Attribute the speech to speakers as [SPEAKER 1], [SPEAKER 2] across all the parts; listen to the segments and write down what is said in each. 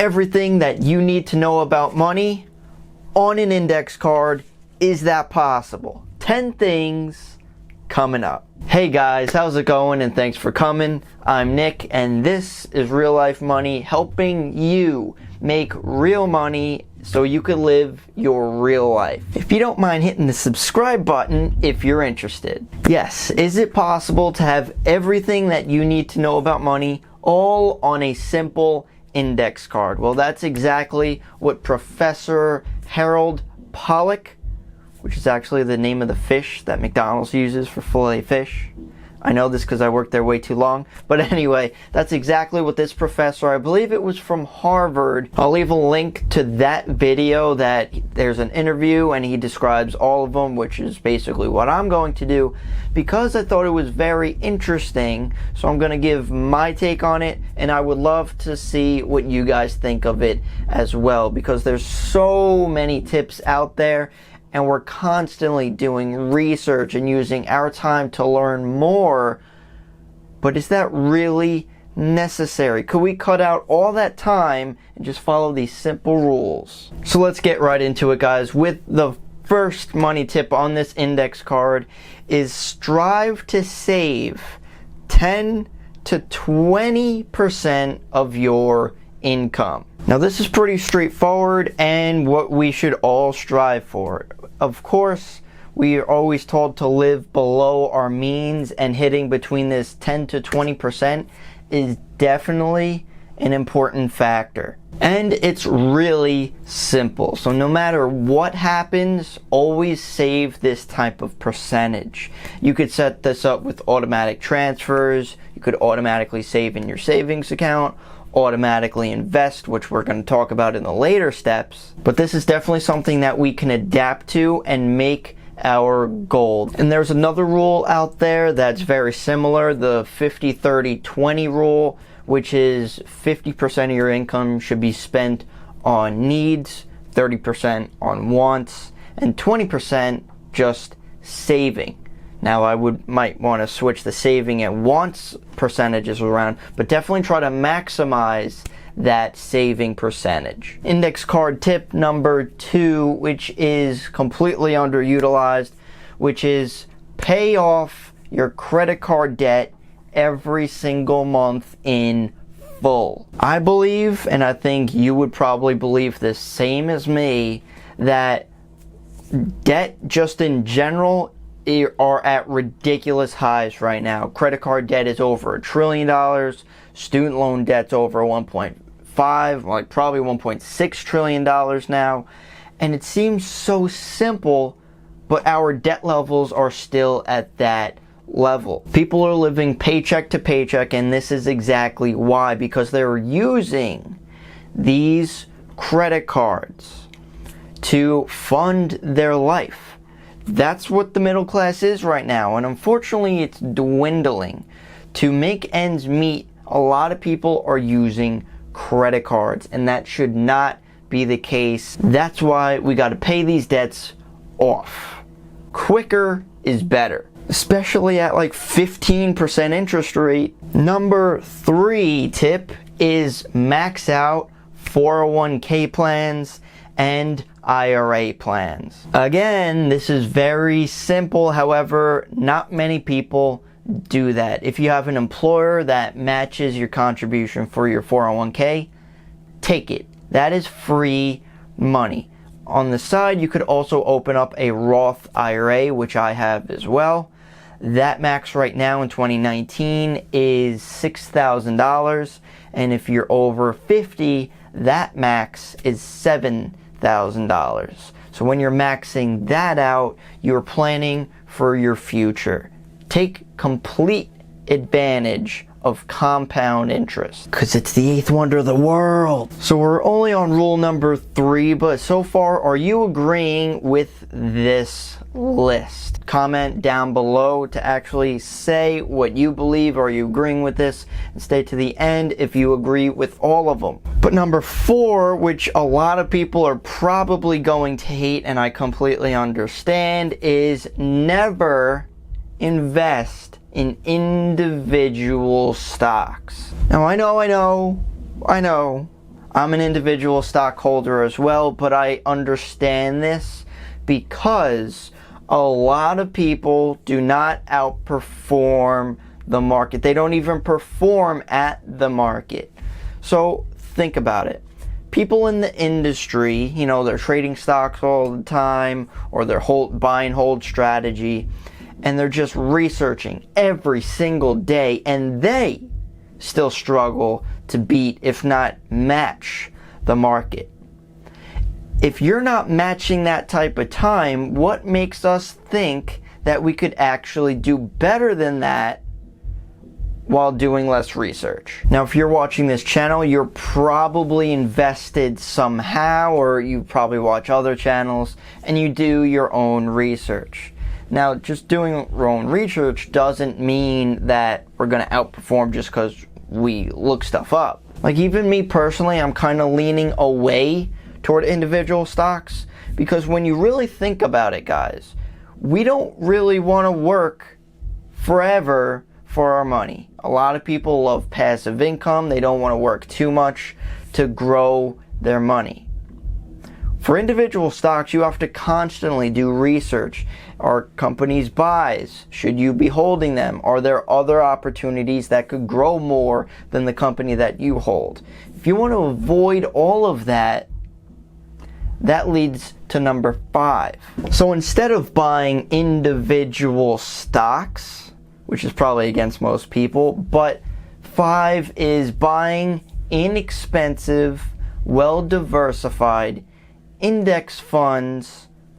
[SPEAKER 1] everything that you need to know about money on an index card. Is that possible? 10 things coming up. Hey guys, how's it going? And thanks for coming. I'm Nick, and this is Real Life Money, helping you make real money so you can live your real life. If you don't mind hitting the subscribe button if you're interested. Yes, is it possible to have everything that you need to know about money all on a simple index card? Well, that's exactly what Professor Harold Pollack, which is actually the name of the fish that McDonald's uses for filet fish. I know this because I worked there way too long. But anyway, that's exactly what this professor, I believe it was from Harvard. I'll leave a link to that video that there's an interview and he describes all of them, which is basically what I'm going to do because I thought it was very interesting. So I'm going to give my take on it, and I would love to see what you guys think of it as well, because there's so many tips out there. And we're constantly doing research and using our time to learn more. But is that really necessary? Could we cut out all that time and just follow these simple rules? So let's get right into it, guys. With the first money tip on this index card is strive to save 10 to 20% of your income. Now this is pretty straightforward and what we should all strive for. Of course, we are always told to live below our means, and hitting between this 10 to 20% is definitely an important factor. And it's really simple. So no matter what happens, always save this type of percentage. You could set this up with automatic transfers. You could automatically save in your savings account, automatically invest, which we're going to talk about in the later steps. But this is definitely something that we can adapt to and make our goal. And there's another rule out there that's very similar, the 50-30-20 rule, which is 50% of your income should be spent on needs, 30% on wants, and 20% just saving. Now I might want to switch the saving and wants percentages around, but definitely try to maximize that saving percentage. Index card tip number 2, which is completely underutilized, which is pay off your credit card debt every single month in full. I believe, and I think you would probably believe the same as me, that debt just in general are at ridiculous highs right now. Credit card debt is over $1 trillion. Student loan debt's over 1.5, like probably $1.6 trillion now. And it seems so simple, but our debt levels are still at that level. People are living paycheck to paycheck, and this is exactly why, because they're using these credit cards to fund their life. That's what the middle class is right now, and unfortunately it's dwindling. To make ends meet, a lot of people are using credit cards, and that should not be the case. That's why we got to pay these debts off. Quicker is better, especially at like 15% interest rate. Number 3 tip is max out 401k plans and IRA plans. Again, this is very simple. However, not many people do that. If you have an employer that matches your contribution for your 401k, take it. That is free money. On the side, you could also open up a Roth IRA, which I have as well. That max right now in 2019 is $6,000, and if you're over 50, that max is $7,000. So when you're maxing that out, you're planning for your future. Take complete advantage of compound interest, because it's the 8th wonder of the world. So we're only on rule number 3, but so far, are you agreeing with this list? Comment down below to actually say what you believe. Are you agreeing with this? And stay to the end if you agree with all of them. But number 4, which a lot of people are probably going to hate, and I completely understand, is never invest in individual stocks. Now I know I'm an individual stockholder as well, but I understand this because a lot of people do not outperform the market. They don't even perform at the market. So think about it. People in the industry, they're trading stocks all the time, or they're buy and hold strategy, and they're just researching every single day, and they still struggle to beat, if not match, the market. If you're not matching that type of time, what makes us think that we could actually do better than that while doing less research? Now, if you're watching this channel, you're probably invested somehow, or you probably watch other channels and you do your own research. Now, just doing your own research doesn't mean that we're going to outperform just because we look stuff up. Like, even me personally, I'm kind of leaning away toward individual stocks, because when you really think about it, guys, we don't really want to work forever for our money. A lot of people love passive income. They don't want to work too much to grow their money. For individual stocks, you have to constantly do research. Are companies buys? Should you be holding them? Are there other opportunities that could grow more than the company that you hold? If you want to avoid all of that, that leads to number 5. So instead of buying individual stocks, which is probably against most people, but 5 is buying inexpensive, well-diversified index funds /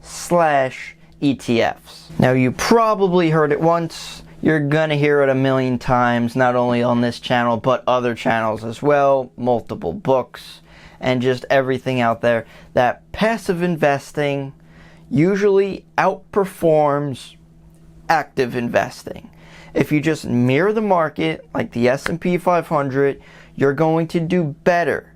[SPEAKER 1] ETFs. Now, you probably heard it once. You're gonna hear it a million times, not only on this channel, but other channels as well, multiple books, and just everything out there, that passive investing usually outperforms active investing. If you just mirror the market, like the S&P 500, you're going to do better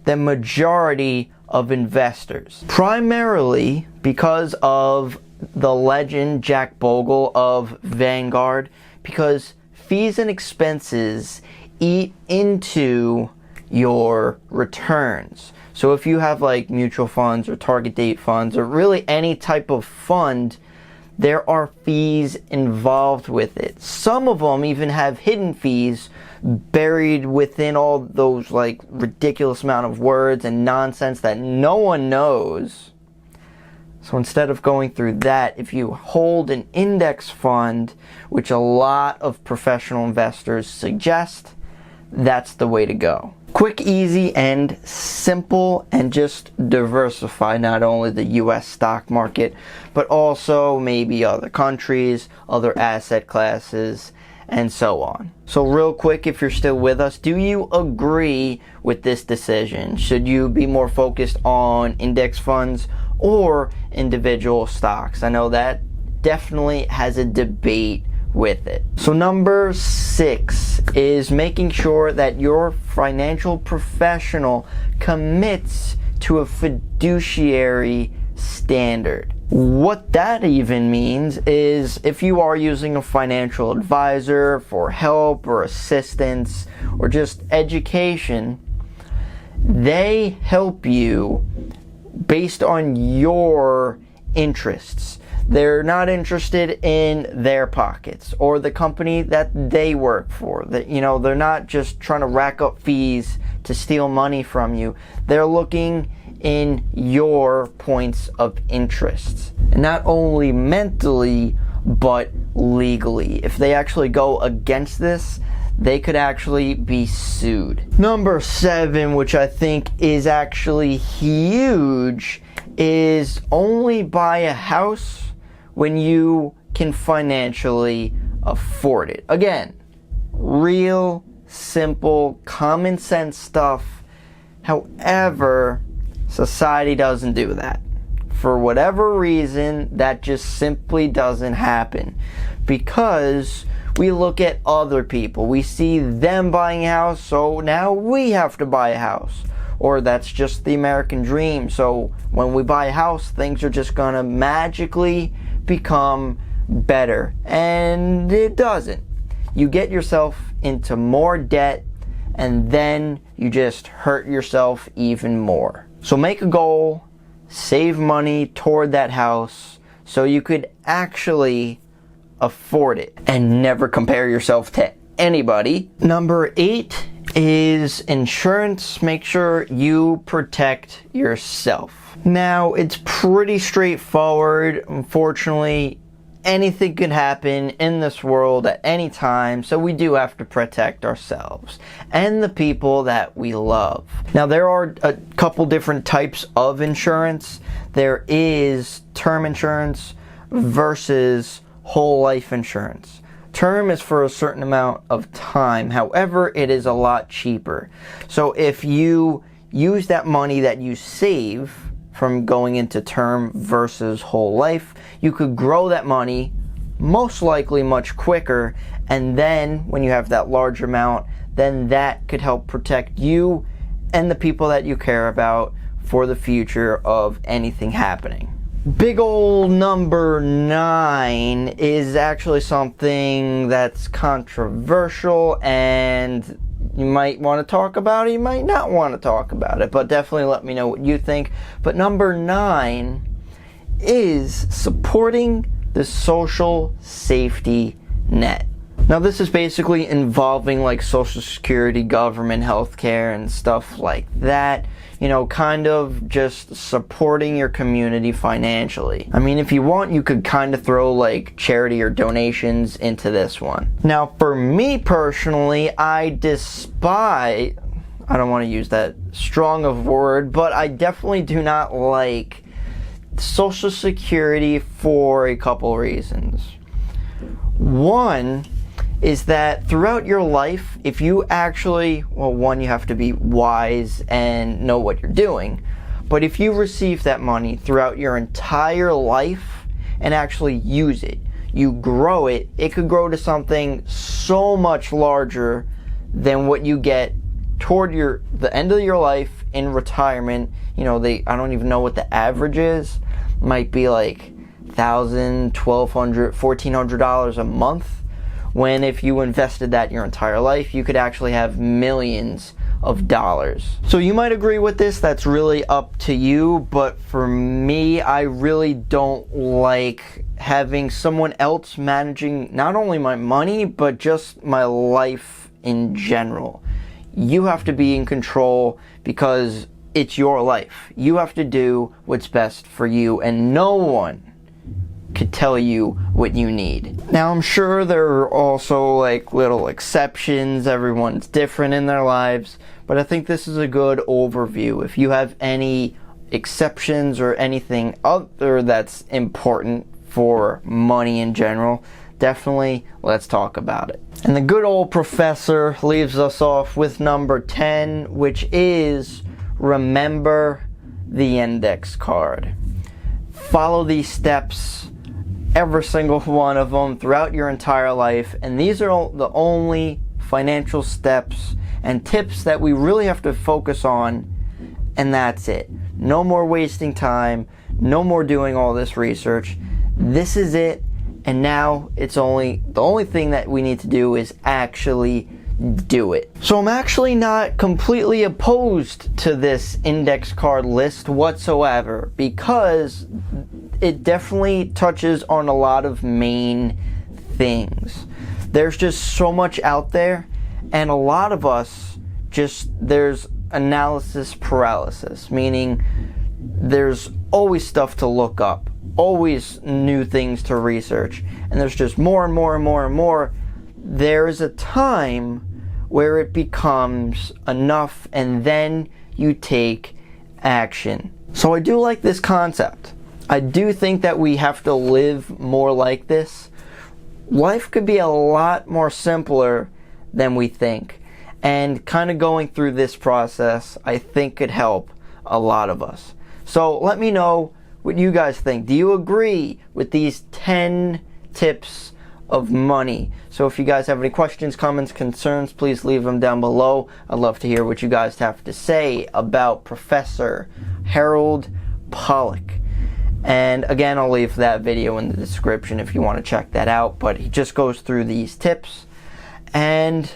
[SPEAKER 1] than majority of investors. Primarily because of the legend Jack Bogle of Vanguard, because fees and expenses eat into your returns. So if you have like mutual funds or target date funds, or really any type of fund, there are fees involved with it. Some of them even have hidden fees buried within all those like ridiculous amount of words and nonsense that no one knows. So instead of going through that, if you hold an index fund, which a lot of professional investors suggest, that's the way to go. Quick, easy, and simple, and just diversify not only the US stock market, but also maybe other countries, other asset classes, and so on. So real quick, if you're still with us, do you agree with this decision? Should you be more focused on index funds or individual stocks? I know that definitely has a debate with it. So number 6 is making sure that your financial professional commits to a fiduciary standard. What that even means is, if you are using a financial advisor for help or assistance or just education, they help you based on your interests. They're not interested in their pockets or the company that they work for. That, they're not just trying to rack up fees to steal money from you. They're looking in your points of interest, and not only mentally but legally. If they actually go against this, they could actually be sued. Number 7, which I think is actually huge, is only buy a house when you can financially afford it. Again, real, simple, common sense stuff. However, society doesn't do that. For whatever reason, that just simply doesn't happen. Because we look at other people. We see them buying a house, so now we have to buy a house. Or that's just the American dream. So when we buy a house, things are just gonna magically become better. And it doesn't. You get yourself into more debt, and then you just hurt yourself even more. So make a goal, save money toward that house so you could actually afford it and never compare yourself to anybody. Number 8 is insurance. Make sure you protect yourself. Now, it's pretty straightforward. Unfortunately, anything could happen in this world at any time, so we do have to protect ourselves and the people that we love. Now, there are a couple different types of insurance. There is term insurance versus whole life insurance. Term is for a certain amount of time, however, it is a lot cheaper. So if you use that money that you save from going into term versus whole life, you could grow that money most likely much quicker, and then when you have that large amount, then that could help protect you and the people that you care about for the future of anything happening. Big ol' number 9 is actually something that's controversial, and you might want to talk about it, you might not want to talk about it, but definitely let me know what you think. But number 9 is supporting the social safety net. Now, this is basically involving like Social Security, government, healthcare, and stuff like that. You know, kind of just supporting your community financially. I mean, if you want, you could kind of throw like charity or donations into this one. Now, for me personally, I don't want to use that strong of word, but I definitely do not like Social Security for a couple reasons. One is that throughout your life, if you actually, well, one, you have to be wise and know what you're doing, but if you receive that money throughout your entire life and actually use it, you grow it, it could grow to something so much larger than what you get toward the end of your life in retirement. You know, I don't even know what the average is. Might be like $1,000, $1,200, $1,400 a month. When if you invested that your entire life, you could actually have millions of dollars. So you might agree with this, that's really up to you, but for me, I really don't like having someone else managing not only my money, but just my life in general. You have to be in control because it's your life. You have to do what's best for you, and no one could tell you what you need. Now, I'm sure there are also like little exceptions. Everyone's different in their lives, but I think this is a good overview. If you have any exceptions or anything other that's important for money in general, definitely let's talk about it. And the good old professor leaves us off with number 10, which is remember the index card. Follow these steps, every single one of them throughout your entire life, and these are the only financial steps and tips that we really have to focus on, and that's it. No more wasting time, no more doing all this research. This is it, and now the only thing that we need to do is actually do it. So I'm actually not completely opposed to this index card list whatsoever, because it definitely touches on a lot of main things. There's just so much out there, and a lot of us there's analysis paralysis, meaning there's always stuff to look up, always new things to research, and there's just more and more and more and more. There is a time where it becomes enough, and then you take action. So I do like this concept. I do think that we have to live more like this. Life could be a lot more simpler than we think, and kind of going through this process, I think, could help a lot of us. So let me know what you guys think. Do you agree with these 10 tips of money? So if you guys have any questions, comments, concerns, please leave them down below. I'd love to hear what you guys have to say about Professor Harold Pollack. And again, I'll leave that video in the description if you want to check that out. But he just goes through these tips. And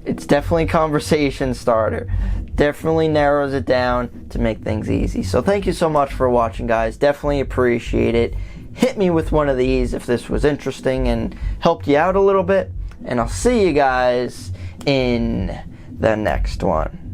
[SPEAKER 1] It's definitely a conversation starter. Definitely narrows it down to make things easy. So thank you so much for watching, guys. Definitely appreciate it. Hit me with one of these if this was interesting and helped you out a little bit. And I'll see you guys in the next one.